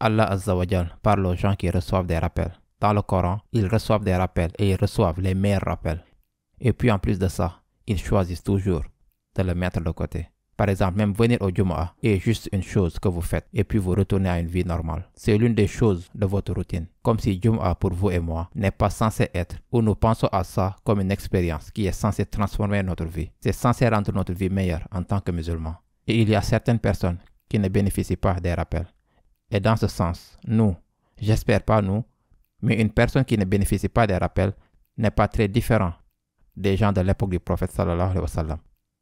Allah Azza wa Jal parle aux gens qui reçoivent des rappels. Dans le Coran, ils reçoivent des rappels et ils reçoivent les meilleurs rappels. Et puis en plus de ça, ils choisissent toujours de le mettre de côté. Par exemple, même venir au Jumu'ah est juste une chose que vous faites et puis vous retournez à une vie normale. C'est l'une des choses de votre routine. Comme si Jumu'ah pour vous et moi n'est pas censé être, ou nous pensons à ça comme une expérience qui est censée transformer notre vie. C'est censé rendre notre vie meilleure en tant que musulmans. Et il y a certaines personnes qui ne bénéficient pas des rappels. Et dans ce sens, nous, j'espère pas nous, mais une personne qui ne bénéficie pas des rappels n'est pas très différent des gens de l'époque du prophète sallallahu alayhi wa sallam,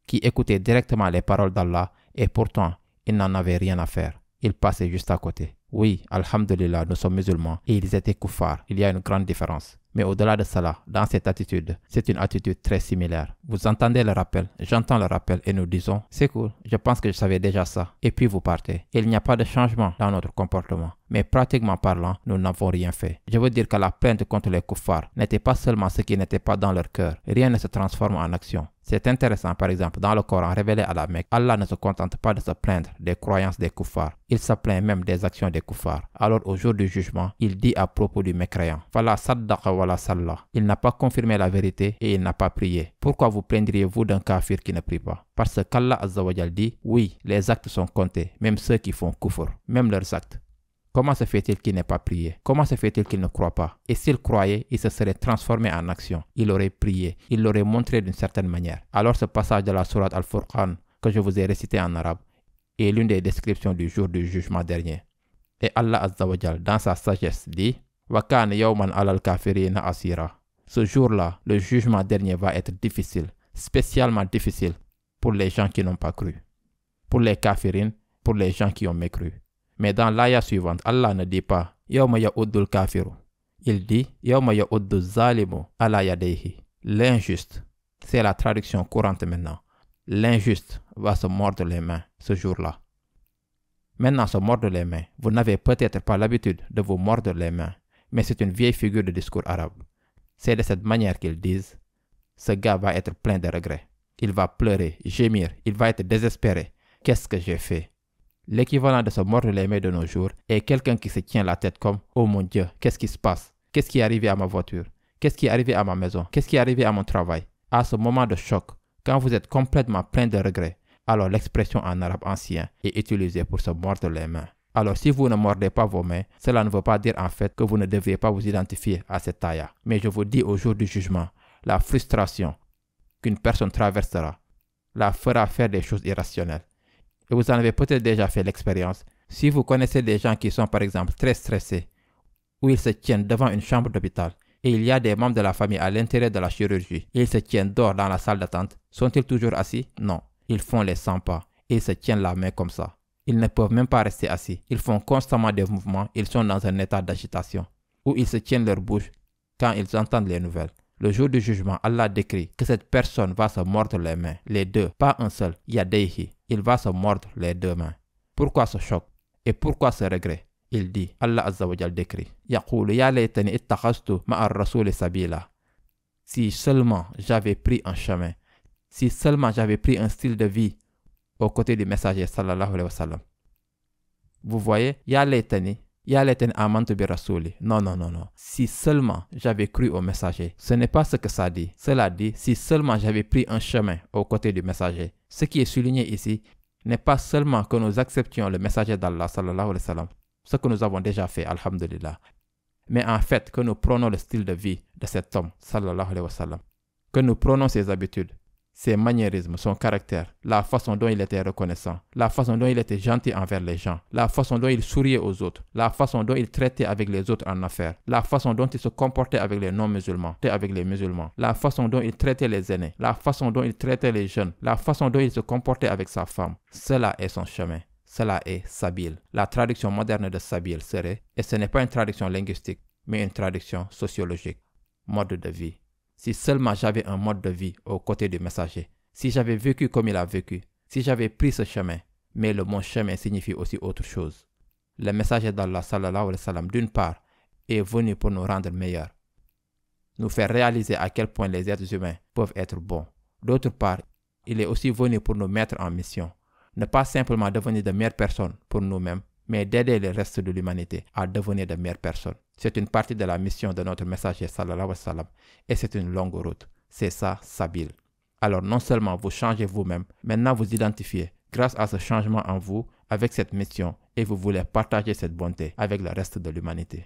qui écoutaient directement les paroles d'Allah et pourtant ils n'en avaient rien à faire. Ils passaient juste à côté. Oui, alhamdulillah, nous sommes musulmans et ils étaient kuffars. Il y a une grande différence. Mais au-delà de cela, dans cette attitude, c'est une attitude très similaire. Vous entendez le rappel, j'entends le rappel et nous disons, c'est cool, je pense que je savais déjà ça. Et puis vous partez. Il n'y a pas de changement dans notre comportement. Mais pratiquement parlant, nous n'avons rien fait. Je veux dire que la plainte contre les kuffars n'était pas seulement ce qui n'était pas dans leur cœur. Rien ne se transforme en action. C'est intéressant, par exemple, dans le Coran révélé à la Mecque, Allah ne se contente pas de se plaindre des croyances des kuffars. Il se plaint même des actions des kuffars. Alors au jour du jugement, il dit à propos du mécréant, Fala saddaqa wala salla. Il n'a pas confirmé la vérité et il n'a pas prié. Pourquoi vous plaindriez-vous d'un kafir qui ne prie pas? Parce qu'Allah Azza wa Jal dit, oui, les actes sont comptés, même ceux qui font kufr, même leurs actes. Comment se fait-il qu'il n'ait pas prié? Comment se fait-il qu'il ne croit pas? Et s'il croyait, il se serait transformé en action. Il aurait prié. Il l'aurait montré d'une certaine manière. Alors ce passage de la sourate Al-Furqan que je vous ai récité en arabe est l'une des descriptions du jour du jugement dernier. Et Allah Azza wa Jal, dans sa sagesse, dit Wa kana yawman alal kafirina asira. Ce jour-là, le jugement dernier va être difficile, spécialement difficile pour les gens qui n'ont pas cru. Pour les kafirines, pour les gens qui ont mécru. Mais dans l'aya suivante, Allah ne dit pas Yawma ya'uddul kafiru. Il dit Yawma ya'uddu zalimu ala yadayhi. L'injuste, c'est la traduction courante maintenant. L'injuste va se mordre les mains ce jour-là. Maintenant, se mordre les mains, vous n'avez peut-être pas l'habitude de vous mordre les mains, mais c'est une vieille figure de discours arabe. C'est de cette manière qu'ils disent ce gars va être plein de regrets. Il va pleurer, gémir, il va être désespéré. Qu'est-ce que j'ai fait? L'équivalent de se mordre les mains de nos jours est quelqu'un qui se tient la tête comme « Oh mon Dieu, qu'est-ce qui se passe? Qu'est-ce qui est arrivé à ma voiture? Qu'est-ce qui est arrivé à ma maison? Qu'est-ce qui est arrivé à mon travail ?» À ce moment de choc, quand vous êtes complètement plein de regrets, alors l'expression en arabe ancien est utilisée pour se mordre les mains. Alors si vous ne mordez pas vos mains, cela ne veut pas dire en fait que vous ne devriez pas vous identifier à cette taille. Mais je vous dis au jour du jugement, la frustration qu'une personne traversera la fera faire des choses irrationnelles. Et vous en avez peut-être déjà fait l'expérience. Si vous connaissez des gens qui sont par exemple très stressés, où ils se tiennent devant une chambre d'hôpital, et il y a des membres de la famille à l'intérieur de la chirurgie, et ils se tiennent dehors dans la salle d'attente, sont-ils toujours assis? Non. Ils font les 100 pas, et ils se tiennent la main comme ça. Ils ne peuvent même pas rester assis. Ils font constamment des mouvements, ils sont dans un état d'agitation, où ils se tiennent leur bouche quand ils entendent les nouvelles. Le jour du jugement, Allah décrit que cette personne va se mordre les mains, les deux, pas un seul, yadayhi. Il va se mordre les deux mains. Pourquoi ce choc? Et pourquoi ce regret? Il dit, Allah Azza wa Jal décrit, Yaqulu ya laytani ittakhaztu ma'a ar-rasuli sabila. Si seulement j'avais pris un chemin, si seulement j'avais pris un style de vie aux côtés du messager sallallahu alayhi wa sallam. Vous voyez, ya laytani amantu bi rasuli. Non. Si seulement j'avais cru au messager. Ce n'est pas ce que ça dit. Cela dit, si seulement j'avais pris un chemin aux côtés du messager. Ce qui est souligné ici n'est pas seulement que nous acceptions le messager d'Allah sallallahu alayhi wa sallam, ce que nous avons déjà fait, alhamdulillah, mais en fait que nous prenons le style de vie de cet homme sallallahu alayhi wa sallam, que nous prenons ses habitudes, ses maniérismes, son caractère, la façon dont il était reconnaissant, la façon dont il était gentil envers les gens, la façon dont il souriait aux autres, la façon dont il traitait avec les autres en affaires, la façon dont il se comportait avec les non-musulmans, avec les musulmans, la façon dont il traitait les aînés, la façon dont il traitait les jeunes, la façon dont il se comportait avec sa femme. Cela est son chemin. Cela est Sabil. La traduction moderne de Sabil serait, et ce n'est pas une traduction linguistique, mais une traduction sociologique, mode de vie. Si seulement j'avais un mode de vie aux côtés du messager, si j'avais vécu comme il a vécu, si j'avais pris ce chemin, mais le mot chemin signifie aussi autre chose. Le messager d'Allah sallallahu alayhi wa sallam, d'une part, est venu pour nous rendre meilleurs, nous faire réaliser à quel point les êtres humains peuvent être bons. D'autre part, il est aussi venu pour nous mettre en mission, ne pas simplement devenir de meilleures personnes pour nous-mêmes, mais d'aider le reste de l'humanité à devenir de meilleures personnes. C'est une partie de la mission de notre messager sallallahu alayhi wa sallam et c'est une longue route. C'est ça, Sabil. Alors non seulement vous changez vous-même, maintenant vous identifiez grâce à ce changement en vous avec cette mission et vous voulez partager cette bonté avec le reste de l'humanité.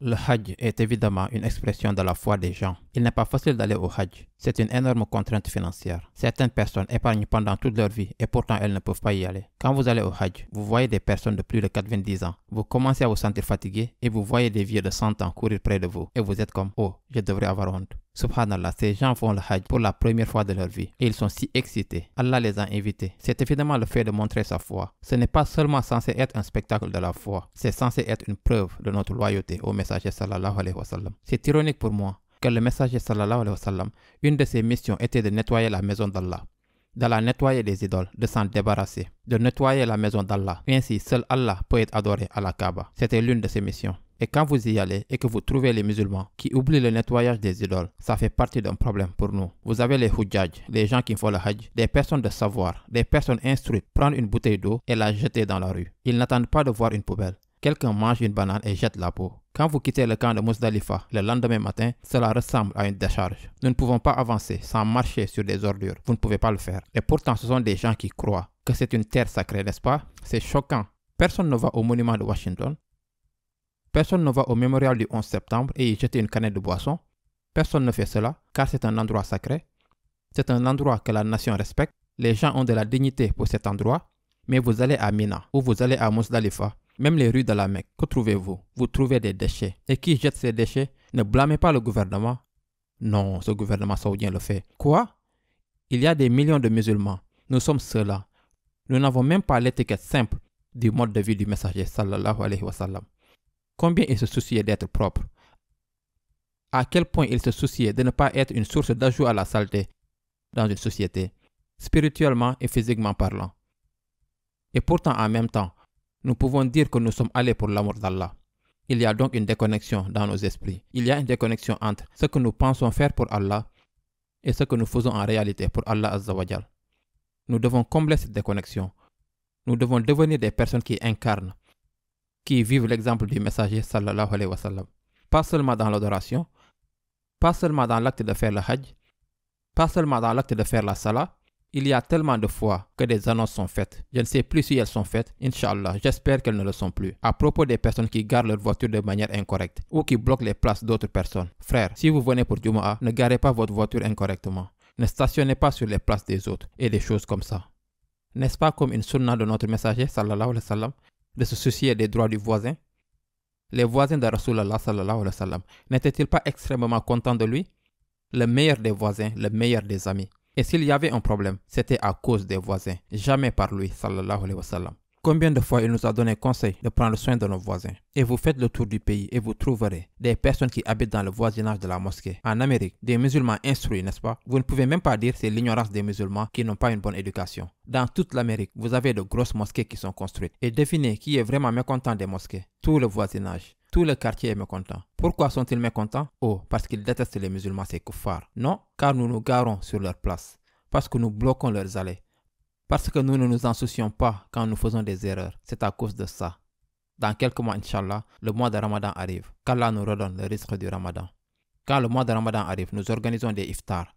Le Hajj est évidemment une expression de la foi des gens. Il n'est pas facile d'aller au Hajj. C'est une énorme contrainte financière. Certaines personnes épargnent pendant toute leur vie et pourtant elles ne peuvent pas y aller. Quand vous allez au Hajj, vous voyez des personnes de plus de 90 ans. Vous commencez à vous sentir fatigué et vous voyez des vieux de 100 ans courir près de vous. Et vous êtes comme, oh, je devrais avoir honte. Subhanallah, ces gens font le Hajj pour la première fois de leur vie et ils sont si excités. Allah les a invités. C'est évidemment le fait de montrer sa foi. Ce n'est pas seulement censé être un spectacle de la foi, c'est censé être une preuve de notre loyauté au messager sallallahu alayhi wa sallam. C'est ironique pour moi que le messager sallallahu alayhi wa sallam, une de ses missions était de nettoyer la maison d'Allah, de la nettoyer des idoles, de s'en débarrasser, de nettoyer la maison d'Allah. Ainsi, seul Allah peut être adoré à la Kaaba. C'était l'une de ses missions. Et quand vous y allez et que vous trouvez les musulmans qui oublient le nettoyage des idoles, ça fait partie d'un problème pour nous. Vous avez les hujjaj, les gens qui font le hajj, des personnes de savoir, des personnes instruites, prendre une bouteille d'eau et la jeter dans la rue. Ils n'attendent pas de voir une poubelle. Quelqu'un mange une banane et jette la peau. Quand vous quittez le camp de Muzdalifa le lendemain matin, cela ressemble à une décharge. Nous ne pouvons pas avancer sans marcher sur des ordures. Vous ne pouvez pas le faire. Et pourtant, ce sont des gens qui croient que c'est une terre sacrée, n'est-ce pas? C'est choquant. Personne ne va au monument de Washington. Personne ne va au mémorial du 11 septembre et y jeter une canette de boisson. Personne ne fait cela car c'est un endroit sacré. C'est un endroit que la nation respecte. Les gens ont de la dignité pour cet endroit. Mais vous allez à Mina ou vous allez à Muzdalifa, même les rues de la Mecque, que trouvez-vous? Vous trouvez des déchets. Et qui jette ces déchets? Ne blâmez pas le gouvernement. Non, ce gouvernement saoudien le fait. Quoi? Il y a des millions de musulmans. Nous sommes ceux-là. Nous n'avons même pas l'étiquette simple du mode de vie du messager sallallahu alayhi wa sallam. Combien il se souciait d'être propre? À quel point il se souciait de ne pas être une source d'ajout à la saleté dans une société, spirituellement et physiquement parlant. Et pourtant, en même temps, nous pouvons dire que nous sommes allés pour l'amour d'Allah. Il y a donc une déconnexion dans nos esprits. Il y a une déconnexion entre ce que nous pensons faire pour Allah et ce que nous faisons en réalité pour Allah Azza wa Jal. Nous devons combler cette déconnexion. Nous devons devenir des personnes qui incarnent, qui vivent l'exemple du messager sallallahu alayhi wa sallam. Pas seulement dans l'adoration, pas seulement dans l'acte de faire le hajj, pas seulement dans l'acte de faire la salat. Il y a tellement de fois que des annonces sont faites. Je ne sais plus si elles sont faites. Inch'Allah, j'espère qu'elles ne le sont plus. À propos des personnes qui garent leur voiture de manière incorrecte ou qui bloquent les places d'autres personnes. Frère, si vous venez pour Jumu'ah, ne garez pas votre voiture incorrectement. Ne stationnez pas sur les places des autres et des choses comme ça. N'est-ce pas comme une sunna de notre messager sallallahu alayhi wa sallam de se soucier des droits du voisin? Les voisins de Rasulallah sallallahu alayhi wa sallam n'étaient-ils pas extrêmement contents de lui? Le meilleur des voisins, le meilleur des amis. Et s'il y avait un problème, c'était à cause des voisins, jamais par lui, sallallahu alayhi wa sallam. Combien de fois il nous a donné conseil de prendre soin de nos voisins? Et vous faites le tour du pays et vous trouverez des personnes qui habitent dans le voisinage de la mosquée. En Amérique, des musulmans instruits, n'est-ce pas? Vous ne pouvez même pas dire c'est l'ignorance des musulmans qui n'ont pas une bonne éducation. Dans toute l'Amérique, vous avez de grosses mosquées qui sont construites. Et devinez qui est vraiment mécontent des mosquées? Tout le voisinage. Tout le quartier est mécontent. Pourquoi sont-ils mécontents? Oh, parce qu'ils détestent les musulmans, c'est kuffar. Non, car nous nous garons sur leur place. Parce que nous bloquons leurs allées. Parce que nous ne nous en soucions pas quand nous faisons des erreurs. C'est à cause de ça. Dans quelques mois, Inch'Allah, le mois de Ramadan arrive. Qu'Allah nous redonne le risque du Ramadan. Quand le mois de Ramadan arrive, nous organisons des iftars.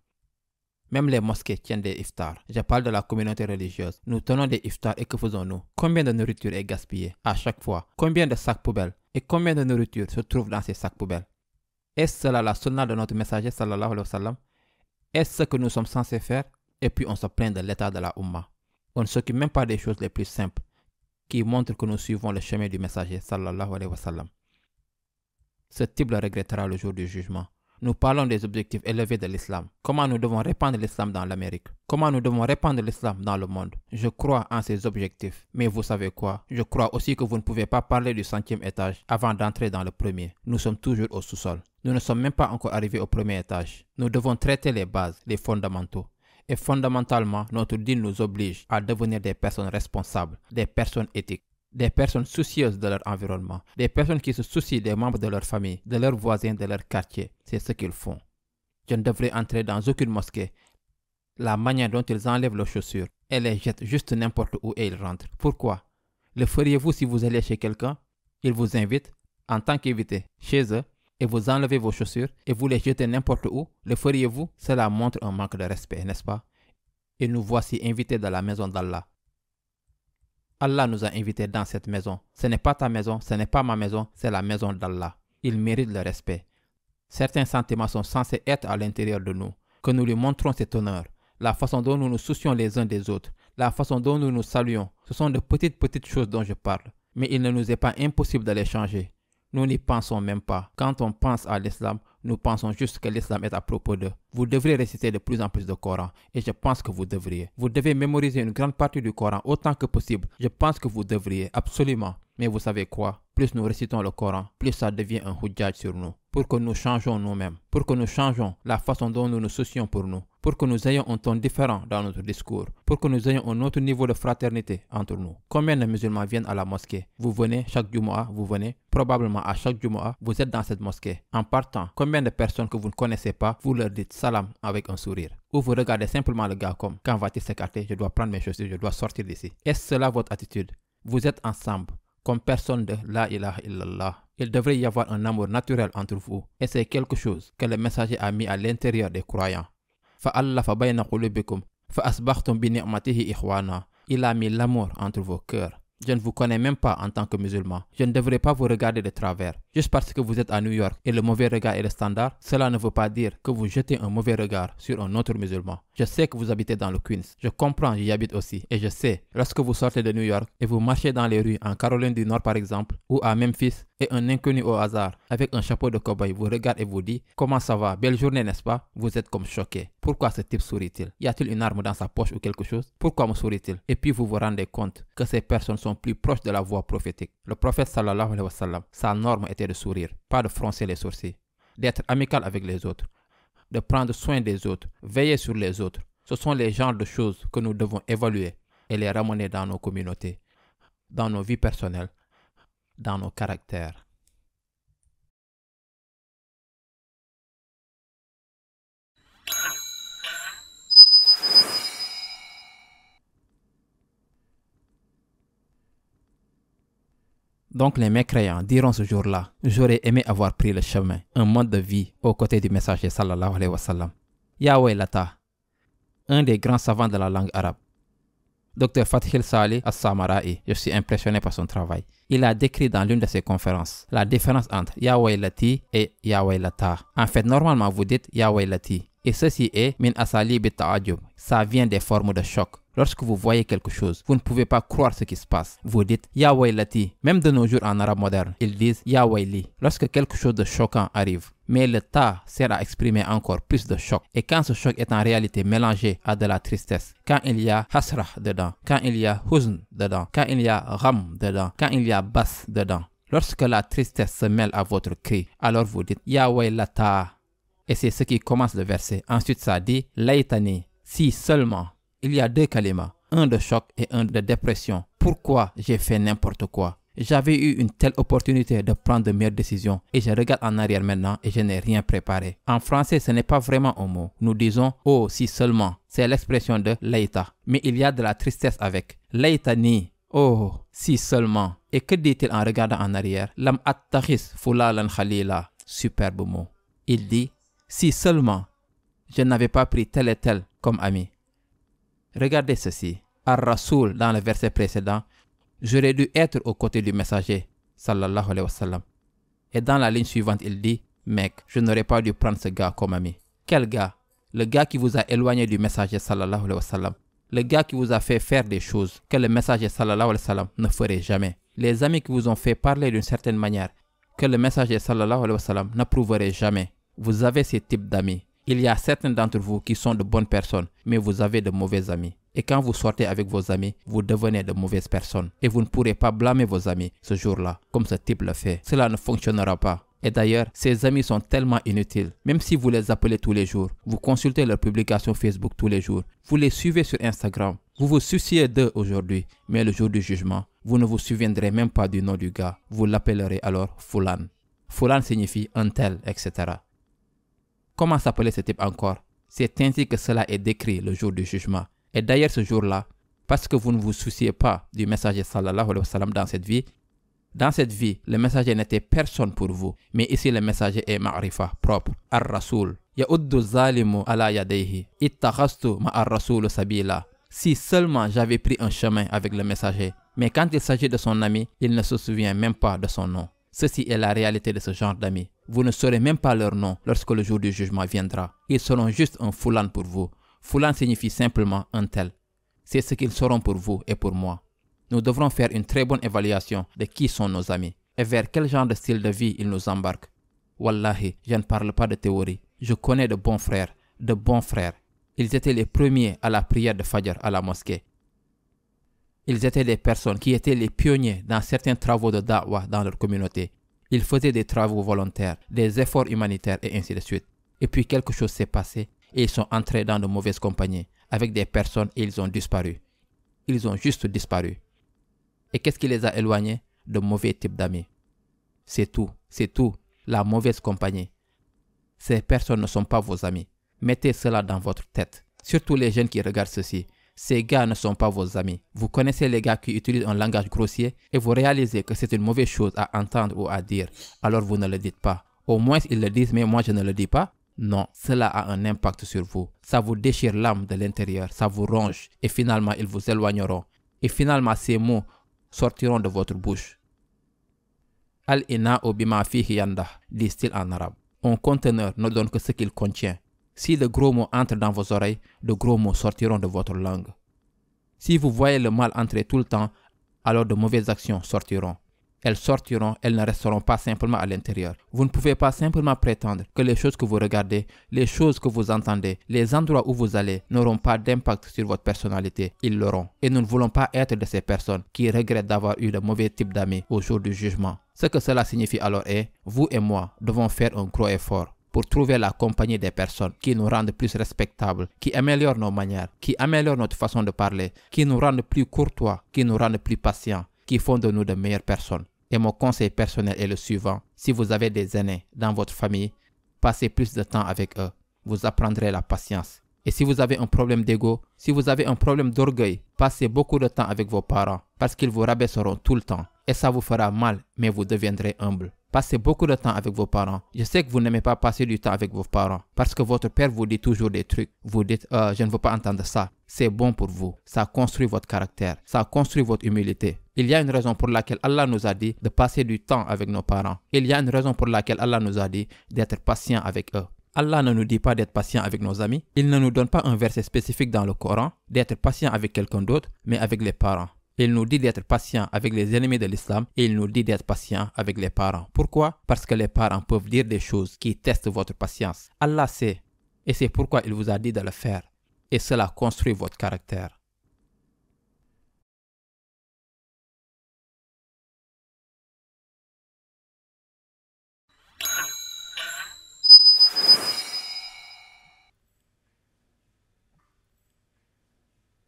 Même les mosquées tiennent des iftars. Je parle de la communauté religieuse. Nous tenons des iftars et que faisons-nous? Combien de nourriture est gaspillée à chaque fois? Combien de sacs poubelles? Et combien de nourriture se trouve dans ces sacs poubelles? Est-ce cela la sunna de notre messager sallallahu alayhi wa sallam? Est-ce ce que nous sommes censés faire? Et puis on se plaint de l'état de la Ummah. On ne s'occupe même pas des choses les plus simples qui montrent que nous suivons le chemin du messager sallallahu alayhi wa sallam. Ce type le regrettera le jour du jugement. Nous parlons des objectifs élevés de l'islam. Comment nous devons répandre l'islam dans l'Amérique? Comment nous devons répandre l'islam dans le monde? Je crois en ces objectifs. Mais vous savez quoi? Je crois aussi que vous ne pouvez pas parler du 5e étage avant d'entrer dans le premier. Nous sommes toujours au sous-sol. Nous ne sommes même pas encore arrivés au premier étage. Nous devons traiter les bases, les fondamentaux. Et fondamentalement, notre dîn nous oblige à devenir des personnes responsables, des personnes éthiques. des personnes soucieuses de leur environnement, des personnes qui se soucient des membres de leur famille, de leurs voisins, de leur quartier. C'est ce qu'ils font. Je ne devrais entrer dans aucune mosquée. La manière dont ils enlèvent leurs chaussures et les jettent juste n'importe où et ils rentrent. Pourquoi? Le feriez-vous si vous allez chez quelqu'un? Ils vous invitent en tant qu'invité chez eux et vous enlevez vos chaussures et vous les jetez n'importe où. Le feriez-vous? Cela montre un manque de respect, n'est-ce pas? Et nous voici invités dans la maison d'Allah. Allah nous a invités dans cette maison. Ce n'est pas ta maison, ce n'est pas ma maison, c'est la maison d'Allah. Il mérite le respect. Certains sentiments sont censés être à l'intérieur de nous, que nous lui montrons cet honneur. La façon dont nous nous soucions les uns des autres, la façon dont nous nous saluons, ce sont de petites choses dont je parle. Mais il ne nous est pas impossible de les changer. Nous n'y pensons même pas. Quand on pense à l'islam, nous pensons juste que l'islam est à propos d'eux. Vous devrez réciter de plus en plus de Coran et je pense que vous devriez. Vous devez mémoriser une grande partie du Coran autant que possible. Je pense que vous devriez, absolument. Mais vous savez quoi? Plus nous récitons le Coran, plus ça devient un hujjaj sur nous. Pour que nous changeons nous-mêmes, pour que nous changeons la façon dont nous nous soucions pour nous, pour que nous ayons un ton différent dans notre discours, pour que nous ayons un autre niveau de fraternité entre nous. Combien de musulmans viennent à la mosquée? Vous venez chaque Jumu'ah, vous venez probablement à chaque Jumu'ah, vous êtes dans cette mosquée. En partant, combien de personnes que vous ne connaissez pas, vous leur dites salam avec un sourire? Ou vous regardez simplement le gars comme, quand va-t-il s'écarter? Je dois prendre mes chaussures, je dois sortir d'ici. Est-ce cela votre attitude? Vous êtes ensemble, comme personne de la ilaha illallah. Il devrait y avoir un amour naturel entre vous. Et c'est quelque chose que le messager a mis à l'intérieur des croyants. Fa'allafa bayna qulubikum fa'asbakhtum bi ni'matihi ikhwana. Il a mis l'amour entre vos cœurs. Je ne vous connais même pas en tant que musulman. Je ne devrais pas vous regarder de travers. Juste parce que vous êtes à New York et le mauvais regard est le standard, cela ne veut pas dire que vous jetez un mauvais regard sur un autre musulman. Je sais que vous habitez dans le Queens. Je comprends, j'y habite aussi. Et je sais, lorsque vous sortez de New York et vous marchez dans les rues en Caroline du Nord par exemple, ou à Memphis, et un inconnu au hasard, avec un chapeau de cow-boy, vous regarde et vous dit « Comment ça va? Belle journée, n'est-ce pas ?» Vous êtes comme choqué. Pourquoi ce type sourit-il? Y a-t-il une arme dans sa poche ou quelque chose? Pourquoi me sourit-il? Et puis vous vous rendez compte que ces personnes sont plus proches de la voie prophétique. Le prophète sallallahu alayhi wa sallam, sa norme était de sourire, pas de froncer les sourcils, d'être amical avec les autres, de prendre soin des autres, veiller sur les autres. Ce sont les genres de choses que nous devons évaluer et les ramener dans nos communautés, dans nos vies personnelles, dans nos caractères. Donc les mécréants diront ce jour-là, j'aurais aimé avoir pris le chemin, un mode de vie aux côtés du messager sallallahu alayhi wa sallam. Ya waylata, un des grands savants de la langue arabe, Dr Fathil Salih As-Samara'i, je suis impressionné par son travail. Il a décrit dans l'une de ses conférences la différence entre Ya waylati et Ya waylata. En fait, normalement vous dites Ya waylati. Et ceci est min asalib ta'ajjub. Ça vient des formes de choc. Lorsque vous voyez quelque chose, vous ne pouvez pas croire ce qui se passe. Vous dites Ya waylati. Même de nos jours en arabe moderne, ils disent Ya wayli lorsque quelque chose de choquant arrive. Mais le ta sert à exprimer encore plus de choc. Et quand ce choc est en réalité mélangé à de la tristesse, quand il y a hasrah dedans, quand il y a huzn dedans, quand il y a gham dedans, quand il y a bas dedans, lorsque la tristesse se mêle à votre cri, alors vous dites Ya waylata. Et c'est ce qui commence le verset. Ensuite ça dit Laytani. Si seulement. Il y a deux kalimas, un de choc et un de dépression. Pourquoi j'ai fait n'importe quoi? J'avais eu une telle opportunité de prendre de meilleures décisions et je regarde en arrière maintenant et je n'ai rien préparé. En français, ce n'est pas vraiment un mot. Nous disons « oh, si seulement ». C'est l'expression de « layta ». Mais il y a de la tristesse avec « laytani ». Oh, si seulement. Et que dit-il en regardant en arrière? « Lam attakhis fulalan khalila ». Superbe mot. Il dit « si seulement je n'avais pas pris tel et tel comme ami ». Regardez ceci. Ar-Rasoul, dans le verset précédent, j'aurais dû être aux côtés du messager, sallallahu alayhi wa sallam. Et dans la ligne suivante, il dit, mec, je n'aurais pas dû prendre ce gars comme ami. Quel gars? Le gars qui vous a éloigné du messager, sallallahu alayhi wa sallam. Le gars qui vous a fait faire des choses que le messager, sallallahu alayhi wa sallam, ne ferait jamais. Les amis qui vous ont fait parler d'une certaine manière que le messager, sallallahu alayhi wa sallam, n'approuverait jamais. Vous avez ces types d'amis. Il y a certains d'entre vous qui sont de bonnes personnes, mais vous avez de mauvais amis. Et quand vous sortez avec vos amis, vous devenez de mauvaises personnes. Et vous ne pourrez pas blâmer vos amis ce jour-là, comme ce type le fait. Cela ne fonctionnera pas. Et d'ailleurs, ces amis sont tellement inutiles. Même si vous les appelez tous les jours, vous consultez leurs publications Facebook tous les jours, vous les suivez sur Instagram, vous vous souciez d'eux aujourd'hui, mais le jour du jugement, vous ne vous souviendrez même pas du nom du gars. Vous l'appellerez alors Fulan. Fulan signifie un tel, etc. Comment s'appelait ce type encore? C'est ainsi que cela est décrit le jour du jugement. Et d'ailleurs ce jour-là, parce que vous ne vous souciez pas du messager sallallahu alayhi wa sallam dans cette vie, le messager n'était personne pour vous. Mais ici le messager est ma'rifa, propre, ar-rasoul. Ya'uddu zalimu ala yadayhi, ittakhastu ma'ar-rasoul sabila. Si seulement j'avais pris un chemin avec le messager. Mais quand il s'agit de son ami, il ne se souvient même pas de son nom. Ceci est la réalité de ce genre d'amis. Vous ne saurez même pas leur nom lorsque le jour du jugement viendra. Ils seront juste un fulan pour vous. Fulan signifie simplement un tel. C'est ce qu'ils seront pour vous et pour moi. Nous devrons faire une très bonne évaluation de qui sont nos amis et vers quel genre de style de vie ils nous embarquent. Wallahi, je ne parle pas de théorie. Je connais de bons frères, Ils étaient les premiers à la prière de Fajr à la mosquée. Ils étaient des personnes qui étaient les pionniers dans certains travaux de da'wah dans leur communauté. Ils faisaient des travaux volontaires, des efforts humanitaires et ainsi de suite. Et puis quelque chose s'est passé et ils sont entrés dans de mauvaises compagnies avec des personnes et ils ont disparu. Ils ont juste disparu. Et qu'est-ce qui les a éloignés? De mauvais types d'amis. C'est tout, la mauvaise compagnie. Ces personnes ne sont pas vos amis. Mettez cela dans votre tête. Surtout les jeunes qui regardent ceci. Ces gars ne sont pas vos amis. Vous connaissez les gars qui utilisent un langage grossier et vous réalisez que c'est une mauvaise chose à entendre ou à dire. Alors vous ne le dites pas. Au moins ils le disent mais moi je ne le dis pas. Non, cela a un impact sur vous. Ça vous déchire l'âme de l'intérieur, ça vous ronge et finalement ils vous éloigneront. Et finalement ces mots sortiront de votre bouche. Al-ina'u bima fihi yandah, disent-ils en arabe. Un conteneur ne donne que ce qu'il contient. Si de gros mots entrent dans vos oreilles, de gros mots sortiront de votre langue. Si vous voyez le mal entrer tout le temps, alors de mauvaises actions sortiront. Elles sortiront, elles ne resteront pas simplement à l'intérieur. Vous ne pouvez pas simplement prétendre que les choses que vous regardez, les choses que vous entendez, les endroits où vous allez n'auront pas d'impact sur votre personnalité. Ils l'auront. Et nous ne voulons pas être de ces personnes qui regrettent d'avoir eu de mauvais types d'amis au jour du jugement. Ce que cela signifie alors est, vous et moi devons faire un gros effort pour trouver la compagnie des personnes qui nous rendent plus respectables, qui améliorent nos manières, qui améliorent notre façon de parler, qui nous rendent plus courtois, qui nous rendent plus patients, qui font de nous de meilleures personnes. Et mon conseil personnel est le suivant. Si vous avez des aînés dans votre famille, passez plus de temps avec eux. Vous apprendrez la patience. Et si vous avez un problème d'ego, si vous avez un problème d'orgueil, passez beaucoup de temps avec vos parents parce qu'ils vous rabaisseront tout le temps. Et ça vous fera mal, mais vous deviendrez humble. Passez beaucoup de temps avec vos parents. Je sais que vous n'aimez pas passer du temps avec vos parents parce que votre père vous dit toujours des trucs. Vous dites, je ne veux pas entendre ça. C'est bon pour vous. Ça construit votre caractère. Ça construit votre humilité. Il y a une raison pour laquelle Allah nous a dit de passer du temps avec nos parents. Il y a une raison pour laquelle Allah nous a dit d'être patient avec eux. Allah ne nous dit pas d'être patient avec nos amis. Il ne nous donne pas un verset spécifique dans le Coran d'être patient avec quelqu'un d'autre, mais avec les parents. Il nous dit d'être patient avec les ennemis de l'islam et il nous dit d'être patient avec les parents. Pourquoi? Parce que les parents peuvent dire des choses qui testent votre patience. Allah sait et c'est pourquoi il vous a dit de le faire. Et cela construit votre caractère.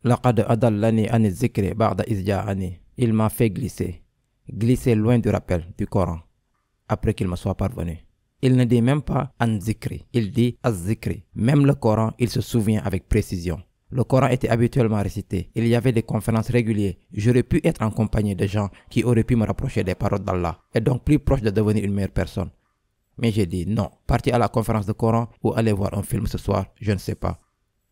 Laqad adallani an zikri ba'da iz ja'ani. Il m'a fait glisser loin du rappel du Coran, après qu'il me soit parvenu. Il ne dit même pas an zikri, il dit az-zikri. Même le Coran, il se souvient avec précision. Le Coran était habituellement récité. Il y avait des conférences régulières. J'aurais pu être en compagnie de gens qui auraient pu me rapprocher des paroles d'Allah et donc plus proche de devenir une meilleure personne. Mais j'ai dit non. Partir à la conférence de Coran ou aller voir un film ce soir, je ne sais pas.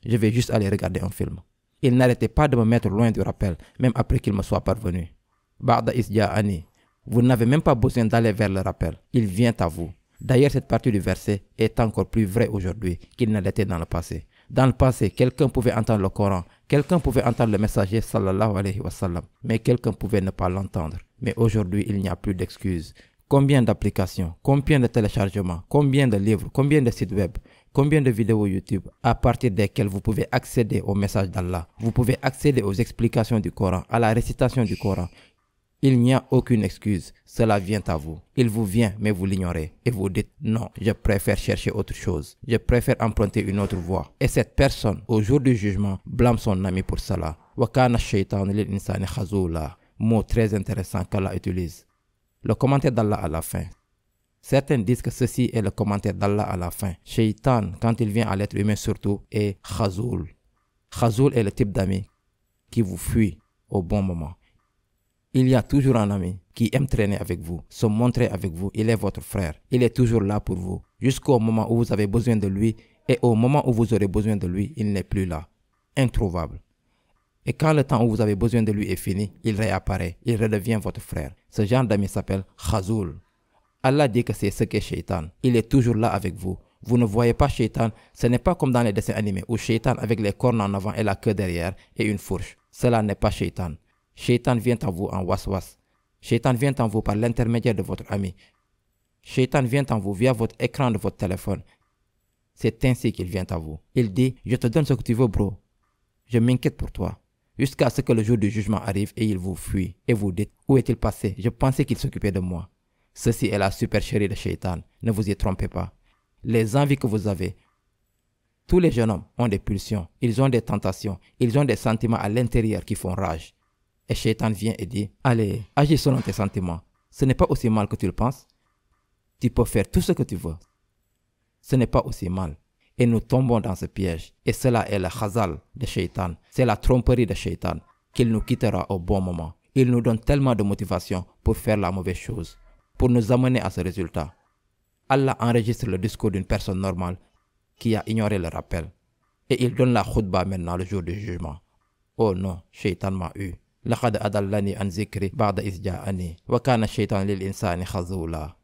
Je vais juste aller regarder un film. Il n'arrêtait pas de me mettre loin du rappel, même après qu'il me soit parvenu. Ba'da is ja'ani. Vous n'avez même pas besoin d'aller vers le rappel. Il vient à vous. D'ailleurs, cette partie du verset est encore plus vraie aujourd'hui qu'il ne l'était dans le passé. Dans le passé, quelqu'un pouvait entendre le Coran, quelqu'un pouvait entendre le messager sallallahu alayhi wa sallam, mais quelqu'un pouvait ne pas l'entendre. Mais aujourd'hui, il n'y a plus d'excuses. Combien d'applications, combien de téléchargements, combien de livres, combien de sites web, combien de vidéos YouTube à partir desquelles vous pouvez accéder au message d'Allah. Vous pouvez accéder aux explications du Coran, à la récitation du Coran. Il n'y a aucune excuse, cela vient à vous. Il vous vient, mais vous l'ignorez. Et vous dites, non, je préfère chercher autre chose. Je préfère emprunter une autre voie. Et cette personne, au jour du jugement, blâme son ami pour cela. Wa kana shaytanu lil insani khazula. mot très intéressant qu'Allah utilise. Le commentaire d'Allah à la fin. Certains disent que ceci est le commentaire d'Allah à la fin. Shaitan, quand il vient à l'être humain surtout, est Khazoul. Khazoul est le type d'ami qui vous fuit au bon moment. Il y a toujours un ami qui aime traîner avec vous, se montrer avec vous. Il est votre frère. Il est toujours là pour vous. Jusqu'au moment où vous avez besoin de lui et au moment où vous aurez besoin de lui, il n'est plus là. Introuvable. Et quand le temps où vous avez besoin de lui est fini, il réapparaît. Il redevient votre frère. Ce genre d'ami s'appelle Khazoul. Allah dit que c'est ce qu'est Shaitan. Il est toujours là avec vous. Vous ne voyez pas Shaitan. Ce n'est pas comme dans les dessins animés où Shaitan avec les cornes en avant et la queue derrière et une fourche. Cela n'est pas Shaitan. Shaitan vient en vous en waswas. Shaitan vient en vous par l'intermédiaire de votre ami. Shaitan vient en vous via votre écran de votre téléphone. C'est ainsi qu'il vient à vous. Il dit, je te donne ce que tu veux, bro. Je m'inquiète pour toi. Jusqu'à ce que le jour du jugement arrive et il vous fuit. Et vous dites, où est-il passé? Je pensais qu'il s'occupait de moi. Ceci est la supercherie de Shaitan. Ne vous y trompez pas. Les envies que vous avez. Tous les jeunes hommes ont des pulsions. Ils ont des tentations. Ils ont des sentiments à l'intérieur qui font rage. Et Shaitan vient et dit, allez, agis selon tes sentiments. Ce n'est pas aussi mal que tu le penses. Tu peux faire tout ce que tu veux. Ce n'est pas aussi mal. Et nous tombons dans ce piège. Et cela est le khazal de Shaitan. C'est la tromperie de Shaitan qu'il nous quittera au bon moment. Il nous donne tellement de motivation pour faire la mauvaise chose, pour nous amener à ce résultat. Allah enregistre le discours d'une personne normale qui a ignoré le rappel. Et il donne la khutba maintenant le jour du jugement. Oh non, Shaitan m'a eu. لقد أضلني عن ذكري بعد إذ جاءني وكان الشيطان للإنسان خذولا.